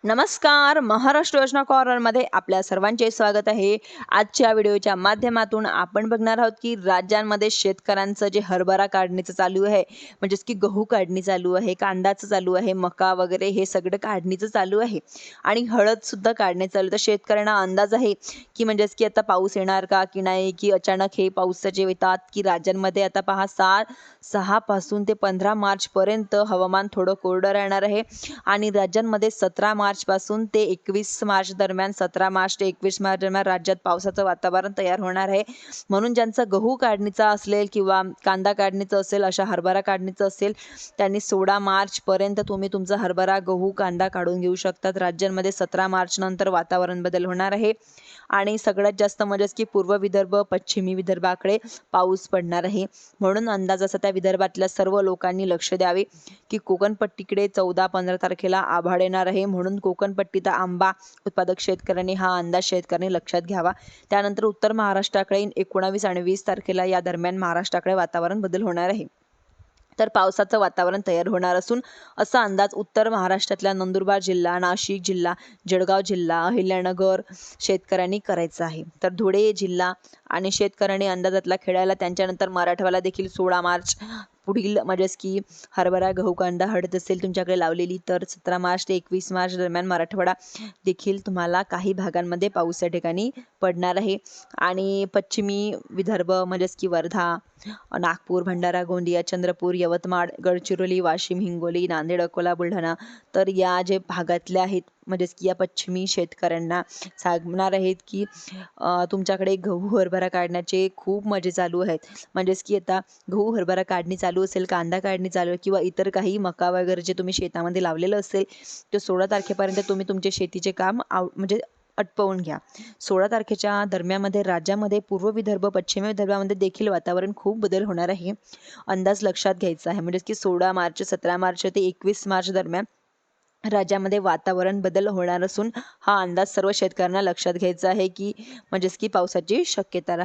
नमस्कार. महाराष्ट्र योजना कॉर्नरमध्ये आपल्या सर्वांचे स्वागत आहे. आजच्या व्हिडिओच्या माध्यमातून आपण बघणार आहोत की राज्यांमध्ये शेतकऱ्यांचं जे हरभरा काढणीचं चालू आहे, म्हणजेच की गहू काढणी चालू आहे, कांदाचं चालू आहे, मका वगैरे हे सगळं काढणीचं चालू आहे आणि हळद सुद्धा काढणे चालू आहे. तर शेतकऱ्यांना अंदाज आहे की म्हणजेच की आता पाऊस येणार का की नाही, की अचानक हे पावसाचे येतात की राज्यांमध्ये आता पहा 6 पासून ते 15 मार्च पर्यंत हवामान थोडं कोरडं राहणार आहे आणि राज्यांमध्ये 17 मार्च पासून ते 21 मार्च दरम्यान 17 मार्च ते 21 मार्च दरम्यान राज्यात पावसाचं वातावरण तयार होणार आहे. म्हणून ज्यांचा गहू काढणीचा असेल किंवा कांदा काढणीचं असेल, अशा हरभरा काढणीचं असेल, त्यांनी 16 मार्च पर्यंत तुम्ही तुमचा हरभरा, गहू, कांदा काढून घेऊ शकतात. राज्यांमध्ये 17 मार्च नंतर वातावरण बदल होणार आहे आणि सगळ्यात जास्त म्हणजेच की पूर्व विदर्भ, पश्चिमी विदर्भाकडे पाऊस पडणार आहे. म्हणून अंदाज असा त्या विदर्भातल्या सर्व लोकांनी लक्ष द्यावे की कोकणपट्टीकडे 14-15 तारखेला आभाळ येणार आहे. म्हणून कोकणपट्टीचा आंबा उत्पादक शेतकऱ्यांनी हा अंदाज शेतकऱ्यांनी लक्षात घ्यावा. त्यानंतर उत्तर महाराष्ट्राकडे 19 आणि 20 तारखेला या दरम्यान महाराष्ट्राकडे वातावरण बदल होणार आहे. तर पावसाचं वातावरण तयार होणार असून असा अंदाज उत्तर महाराष्ट्रातल्या नंदुरबार जिल्हा, नाशिक जिल्हा, जळगाव जिल्हा, अहिल्यानगर शेतकऱ्यांनी करायचा आहे. तर धुळे जिल्हा आणि शेतकऱ्यांनी अंदाजातला खेळायला. त्यांच्यानंतर मराठवाडा देखील 16 मार्च पुढील म्हणजेच की हरभरा, गहू, कांदा, हळद असेल तुमच्याकडे लावलेली, तर 17 मार्च ते 21 मार्च दरम्यान मराठवाडा देखील तुम्हाला काही भागांमध्ये पाऊस या ठिकाणी पडणार आहे. आणि पश्चिमी विदर्भ म्हणजेच की वर्धा, नागपूर, भंडारा, गोंदिया, चंद्रपूर, यवतमाळ, गडचिरोली, वाशिम, हिंगोली, नांदेड, अकोला, बुलढाणा, तर या जे भागातल्या आहेत म्हणजेच की या पश्चिमी शेतकऱ्यांना सांगणार आहेत की तुमच्याकडे गहू, हरभरा काढण्याचे खूप मजे चालू आहेत. म्हणजेच की आता गहू, हरभरा काढणी चालू असेल, कांदा काढणी चालू आहे किंवा इतर काही मका वगैरे जे तुम्ही शेतामध्ये लावलेलं असेल, ते 16 तारखेपर्यंत तुम्ही तुमचे शेतीचे काम म्हणजे आटपवून घ्या. 16 तारखेच्या दरम्यानमध्ये राज्यामध्ये पूर्व विदर्भ, पश्चिम विदर्भामध्ये देखील वातावरण खूप बदल होणार आहे. अंदाज लक्षात घ्यायचा आहे. म्हणजेच की 16 मार्च, 17 मार्च ते 21 मार्च दरम्यान राज्यामध्ये वातावरण बदल होणार असून हा अंदाज सर्व शेतकऱ्यांना लक्षात घ्यायचा आहे की म्हणजेच की पावसाची शक्यता